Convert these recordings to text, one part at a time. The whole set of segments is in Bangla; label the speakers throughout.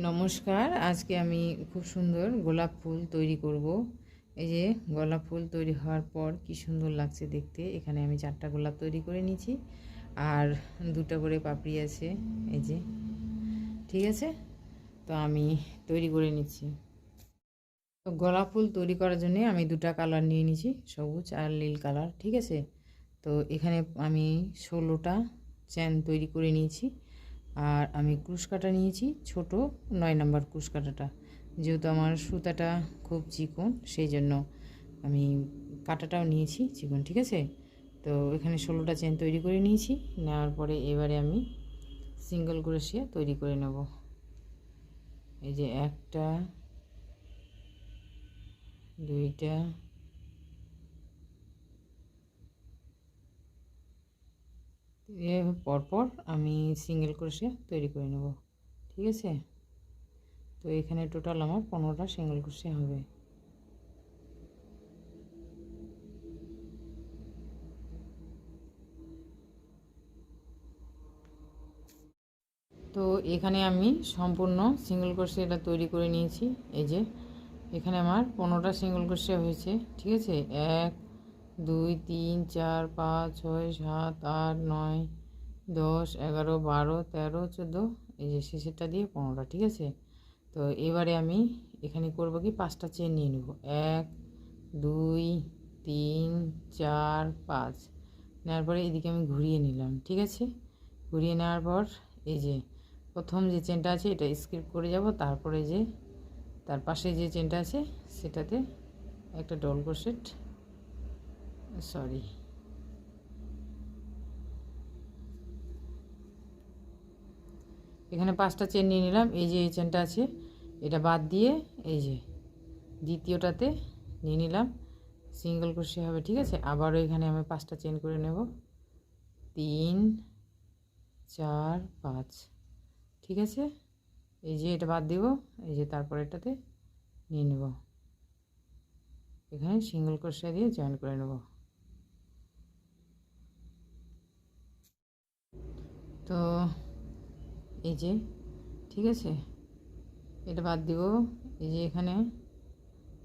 Speaker 1: নমস্কার। আজকে আমি খুব সুন্দর গোলাপ ফুল তৈরি করব। এই যে গোলাপ ফুল তৈরি হওয়ার পর কি সুন্দর লাগছে দেখতে। এখানে আমি 4টা গোলাপ তৈরি করে নিয়েছি আর 2টা করে পাপড়ি আছে। এই যে ঠিক আছে, তো আমি তৈরি করে নিচ্ছি। তো গোলাপ ফুল তৈরি করার জন্য আমি 2টা কালার নিয়ে নিয়েছি, সবুজ আর নীল কালার। ঠিক আছে, তো এখানে আমি 16টা চেন তৈরি করে নিয়েছি। আর আমি ক্রুশ কাটা নিয়েছি, ছোট 9 নাম্বার ক্রুশ কাটাটা, যেহেতু আমার সুতাটা খুব চিকন সেই জন্য আমি কাটাটাও নিয়েছি চিকন। ঠিক আছে, তো এখানে 16টা চেন তৈরি করে নিয়েছি। নেওয়ার পরে এবারে আমি সিঙ্গেল ক্রোশিয়া তৈরি করে নেব। এই যে 1টা 2টা পরপর আমি সিঙ্গেল ক্রোশিয়া তৈরি করে নেব। ঠিক আছে, তো এখানে টোটাল আমার 15টা সিঙ্গেল ক্রোশিয়া হবে। তো এখানে আমি সম্পূর্ণ সিঙ্গেল ক্রোশিয়াটা তৈরি করে নিয়েছি। এই যে এখানে আমার 15টা সিঙ্গেল ক্রোশিয়া হয়েছে। ঠিক আছে, 1 2 3 4 5 6 7 8 9 10 11 12 13 14, এই যে শেষেরটা দিয়ে 15টা। ঠিক আছে, তো এবারে আমি এখানে করব কি 5টা চেন নিয়ে নেব। 1 2 3 4 5 নেওয়ার পরে এদিকে আমি ঘুরিয়ে নিলাম। ঠিক আছে, ঘুরিয়ে নেওয়ার পর এই যে প্রথম যে চেনটা আছে এটা স্কিপ করে যাব, তারপরে যে তার পাশে যে চেনটা আছে সেটাতে একটা ডবল ক্রোশেট, এখানে 5টা চেন নিয়ে নিলাম। এই যে এই চেনটা আছে এটা বাদ দিয়ে এই যে দ্বিতীয়টাতে নিয়ে নিলাম, সিঙ্গেল ক্রোশে হবে। ঠিক আছে, আবারও এখানে আমি 5টা চেন করে নেব, 3 4 5। ঠিক আছে, এই যে এটা বাদ দিব, এই যে তারপরে এটাতে নিয়ে নেব, এখানে সিঙ্গেল ক্রোশে দিয়ে জয়েন করে নেব। তো এই যে ঠিক আছে, এটা বাদ দিব, এই যে এখানে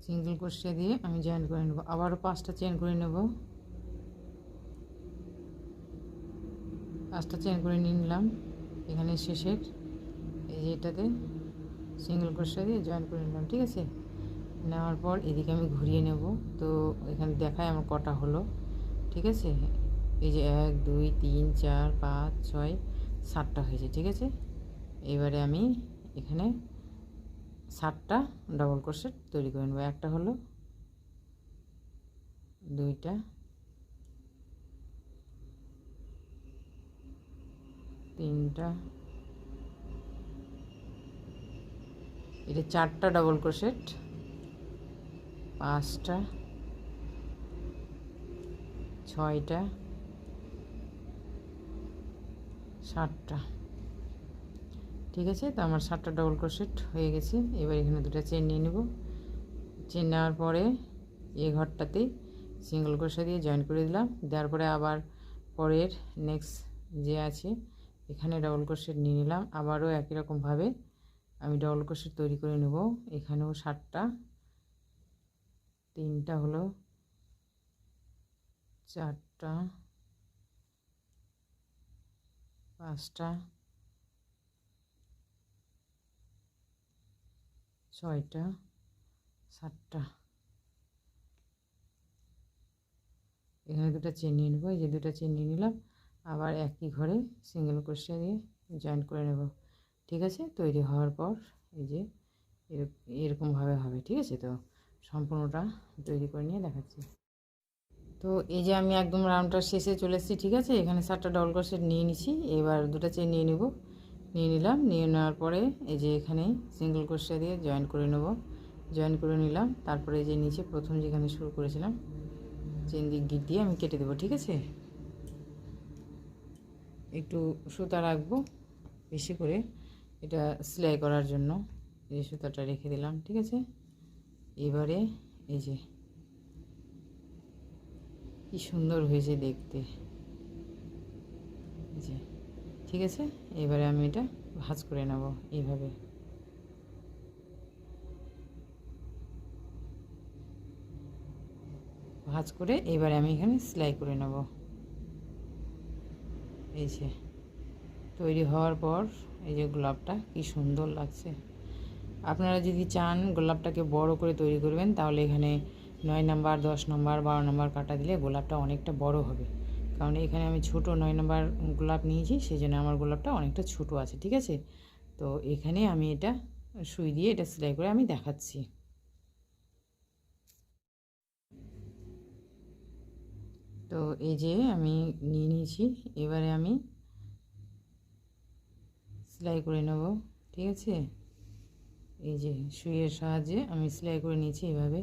Speaker 1: সিঙ্গেল ক্রোশে দিয়ে আমি জয়েন করে নেব। আবারও 5টা চেন করে নেব, 5টা চেন করে নিয়ে নিলাম। এখানে শেষের এই যে এটাতে সিঙ্গেল ক্রোশে দিয়ে জয়েন করে নিলাম। ঠিক আছে, নেওয়ার পর এদিকে আমি ঘুরিয়ে নেব। তো এখানে দেখায় আমার কটা হলো। ঠিক আছে, এই যে 1 2 3 4 5 6 7টা হয়েছে। ঠিক আছে, এবারে আমি এখানে 7টা ডবল ক্রোশেট তৈরি করে নেব। একটা হলো, 2টা 3টা, এটা 4টা ডবল ক্রোশেট, 5টা 6টা 7টা। ঠিক আছে, তো আমার 7টা ডবল ক্রোশেট হয়ে গেছে। এবার এখানে 2টা চেন নিয়ে নেব। চেন নেওয়ার পরে এই ঘরটাতে সিঙ্গেল ক্রোশে দিয়ে জয়েন করে দিলাম। দেওয়ার পরে আবার পরের নেক্সট যে আছে এখানে ডবল ক্রোশেট নিয়ে নিলাম। আবারও একই রকমভাবে আমি ডবল ক্রোশেট তৈরি করে নেব। এখানেও 7টা, 3টা হলো, 4টা 5টা 6টা 7টা। এখানে 2টা চেন নিয়ে নেব। এই যে 2টা চেন নিয়ে নিলাম, আবার একই ঘরে সিঙ্গেল ক্রোশে দিয়ে জয়েন করে নেব। ঠিক আছে, তৈরি হওয়ার পর এই যে এরকমভাবে হবে। ঠিক আছে, তো সম্পূর্ণটা তৈরি করে নিয়ে দেখাচ্ছি। তো এই যে আমি একদম রাউন্ডটার শেষে চলে এসেছি। ঠিক আছে, এখানে 7টা ডবল ক্রোশেট নিয়ে নিছি। এবার 2টা চেন নিয়ে নেব, নিয়ে নিলাম। নিয়ে নেওয়ার পরে এই যে এখানে সিঙ্গেল ক্রোশে দিয়ে জয়েন করে নেব, জয়েন করে নিলাম। তারপরে এই যে নিচে প্রথম যেখানে শুরু করেছিলাম চেন গিট দিয়ে আমি কেটে দেবো। ঠিক আছে, একটু সুতা রাখবো বেশি করে, এটা সেলাই করার জন্য এই সুতাটা রেখে দিলাম। ঠিক আছে, এবারে এই যে কি সুন্দর হয়েছে দেখতে। এই যে ঠিক আছে, এবারে আমি এটা ভাঁজ করে নেব এইভাবে। ভাঁজ করে এবারে আমি এখানে সেলাই করে নেব। এই যে তৈরি হওয়ার পর এই যে গোলাপটা কি সুন্দর লাগছে। আপনারা যদি চান গোলাপটাকে বড় করে তৈরি করবেন তাহলে এখানে 9 নাম্বার, 10 নাম্বার, 12 নাম্বার কাটা দিলে গোলাপটা অনেকটা বড় হবে। কারণ এখানে আমি ছোট 9 নাম্বার গোলাপ নিয়েছি, সেই জন্য আমার গোলাপটা অনেকটা ছোট আছে, ঠিক আছে। তো এখানে আমি এটা সুই দিয়ে এটা সেলাই করে আমি দেখাচ্ছি। তো এই যে আমি নিয়ে নিয়েছি, এবারে আমি সেলাই করে নেব, ঠিক আছে। এই যে সুইয়ের সাহায্যে আমি সেলাই করে নিয়েছি এভাবে।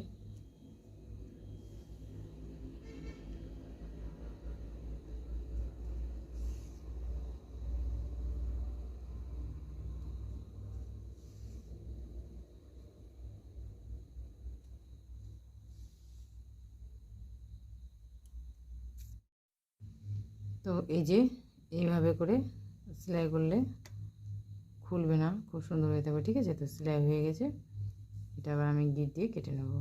Speaker 1: তো এই যে এইভাবে করে সেলাই করলে খুলবে না, খুব সুন্দর হয়ে থাকবে, ঠিক আছে। তো সেলাই হয়ে গেছে, এটা আবার আমি গিট দিয়ে কেটে নেব।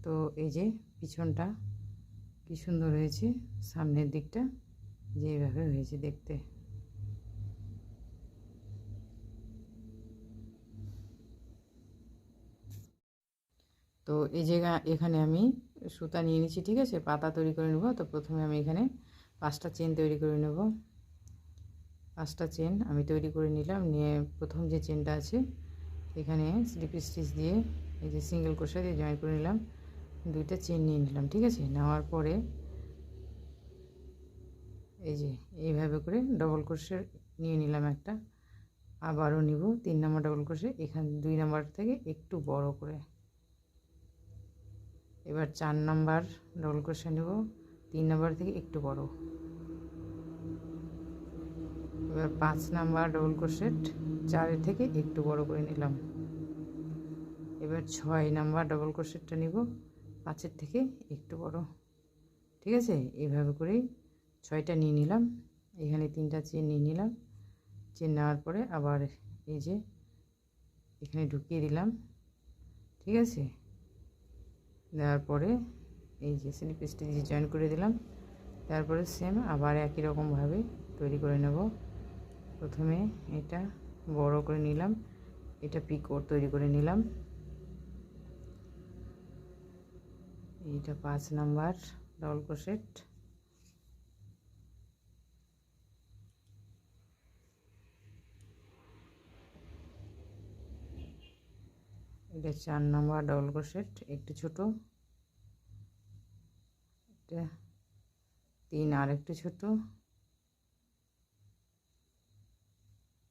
Speaker 1: তো এই যে পিছনটা কি সুন্দর হয়েছে, সামনের দিকটা যে এইভাবে হয়েছে দেখতে। তো এই জায়গা এখানে আমি সুতা নিয়ে নিচ্ছি, ঠিক আছে, পাতা তৈরি করে নেব। তো প্রথমে আমি এখানে 5টা চেন তৈরি করে নেব। 5টা চেন আমি তৈরি করে নিলাম, নিয়ে প্রথম যে চেনটা আছে এখানে স্লিপ স্টিচ দিয়ে এই যে সিঙ্গেল ক্রোশা দিয়ে জয়েন করে নিলাম, 2টা চেন নিয়ে নিলাম, ঠিক আছে। নেওয়ার পরে এই যে এইভাবে করে ডবল ক্রোশা নিয়ে নিলাম একটা, আবারও নিব 3 নম্বর ডবল ক্রোশা, এখানে 2 নম্বর থেকে একটু বড় করে। এবার 4 নাম্বার ডবল ক্রোশা নেব, 3 নাম্বার থেকে একটু বড়। এবার 5 নাম্বার ডবল ক্রোশেট 4 থেকে একটু বড় করে নিলাম। এবার 6 নাম্বার ডবল ক্রোশেটটা নিব, 5 থেকে একটু বড়, ঠিক আছে। এইভাবে করেই 6টা নিয়ে নিলাম। এখানে 3টা চেন নিয়ে নিলাম। চেন নেওয়ার পরে আবার এই যে এখানে ঢুকিয়ে দিলাম, ঠিক আছে। দেওয়ার পরে এই যে স্লিপ স্টিচ দিয়ে জয়েন করে দিলাম। তারপরে সেম আবার একই রকমভাবে তৈরি করে নেব। প্রথমে এটা বড় করে নিলাম, এটা পিকো তৈরি করে নিলাম। এইটা 5 নাম্বার ডবল ক্রোশেট, এটা 4 নাম্বার ডবল ক্রোশেট একটু ছোট, এটা 3 আর একটু ছোট,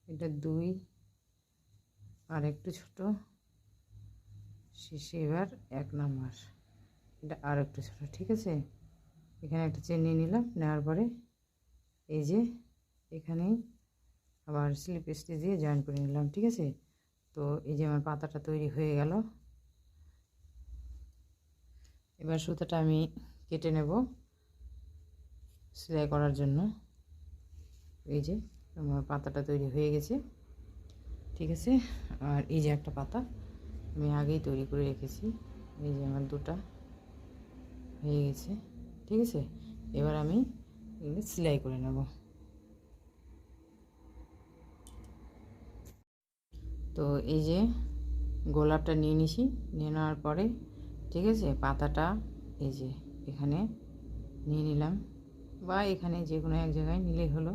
Speaker 1: এটা 2 আর একটু ছোট, শেষে এবার 1 নাম্বার, এটা আর একটু ছোট, ঠিক আছে। এখানে একটা চেন নিয়ে নিলাম, নেওয়ার পরে এই যে এখানেই আবার স্লিপ স্টিচ দিয়ে জয়েন করে নিলাম, ঠিক আছে। তো এই যে আমার পাতাটা তৈরি হয়ে গেল। এবার সুতাটা আমি কেটে নেব সেলাই করার জন্য। এই যে আমার পাতাটা তৈরি হয়ে গেছে, ঠিক আছে। আর এই যে একটা পাতা আমি আগেই তৈরি করে রেখেছি, এই যে আমার 2টা হয়ে গেছে, ঠিক আছে। এবার আমি এগুলো সেলাই করে নেব। তো এই যে গোলাপটা নিয়ে নিছি, নিয়ে নেওয়ার পরে ঠিক আছে পাতাটা এই যে এখানে নিয়ে নিলাম, বা এখানে যে কোনো এক জায়গায় নিলেই হলো।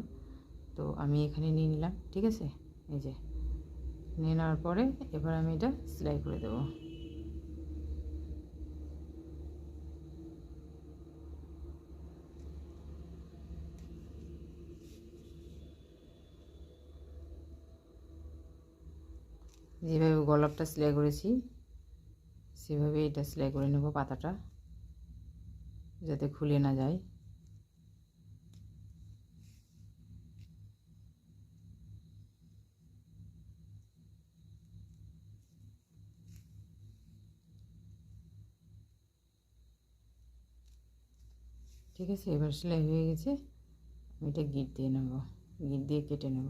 Speaker 1: তো আমি এখানে নিয়ে নিলাম, ঠিক আছে। এই যে নিয়ে নেওয়ার পরে এবার আমি এটা সেলাই করে দেবো। যেভাবে গোলাপটা সেলাই করেছি সেভাবে এটা সেলাই করে নেব, পাতাটা যাতে খুলে না যায়। ঠিক আছে, এবার সেলাই হয়ে গেছে। আমি এটা গিট দিয়ে নেব, গিট দিয়ে কেটে নেব।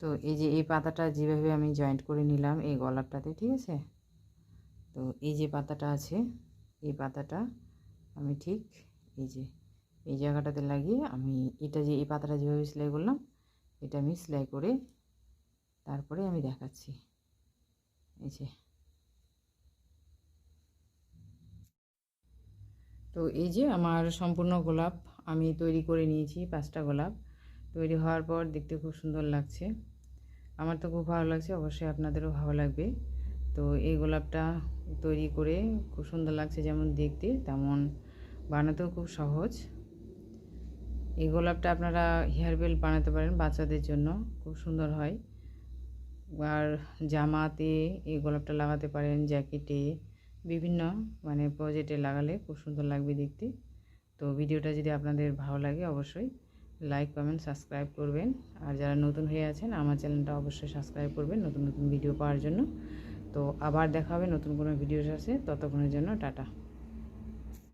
Speaker 1: তো এই যে এই পাতাটা যেভাবে আমি জয়েন্ট করে নিলাম এই গলাটাতে, ঠিক আছে। তো এই যে পাতাটা আছে, এই পাতাটা আমি ঠিক এই জায়গাটাতে লাগিয়ে আমি এটা যে এই পাতাটা যেভাবে সেলাই করলাম এটা আমি সেলাই করে তারপরে আমি দেখাচ্ছি। এই যে, তো এই যে আমার সম্পূর্ণ গোলাপ আমি তৈরি করে নিয়েছি। 5টা গোলাপ তৈরি হওয়ার পর দেখতে খুব সুন্দর লাগছে। আমার তো খুব ভালো লাগছে, অবশ্যই আপনাদেরও ভালো লাগবে। তো এই গোলাপটা তৈরি করে খুব সুন্দর লাগছে, যেমন দেখতে তেমন বানাতেও খুব সহজ। এই গোলাপটা আপনারা হেয়ার বেল্ট বানাতে পারেন বাচ্চাদের জন্য, খুব সুন্দর হয়। আর জামাতে এই গোলাপটা লাগাতে পারেন, জ্যাকেটে, বিভিন্ন মানে প্রজেক্টে লাগালে খুব সুন্দর লাগবে দেখতে। তো ভিডিওটা যদি আপনাদের ভালো লাগে অবশ্যই লাইক, কমেন্ট, সাবস্ক্রাইব করবেন। আর যারা নতুন হয়ে আছেন আমার চ্যানেলটা অবশ্যই সাবস্ক্রাইব করবেন নতুন নতুন ভিডিও পাওয়ার জন্য। তো আবার দেখা হবে নতুন কোনো ভিডিওর সাথে, ততক্ষণের জন্য টাটা।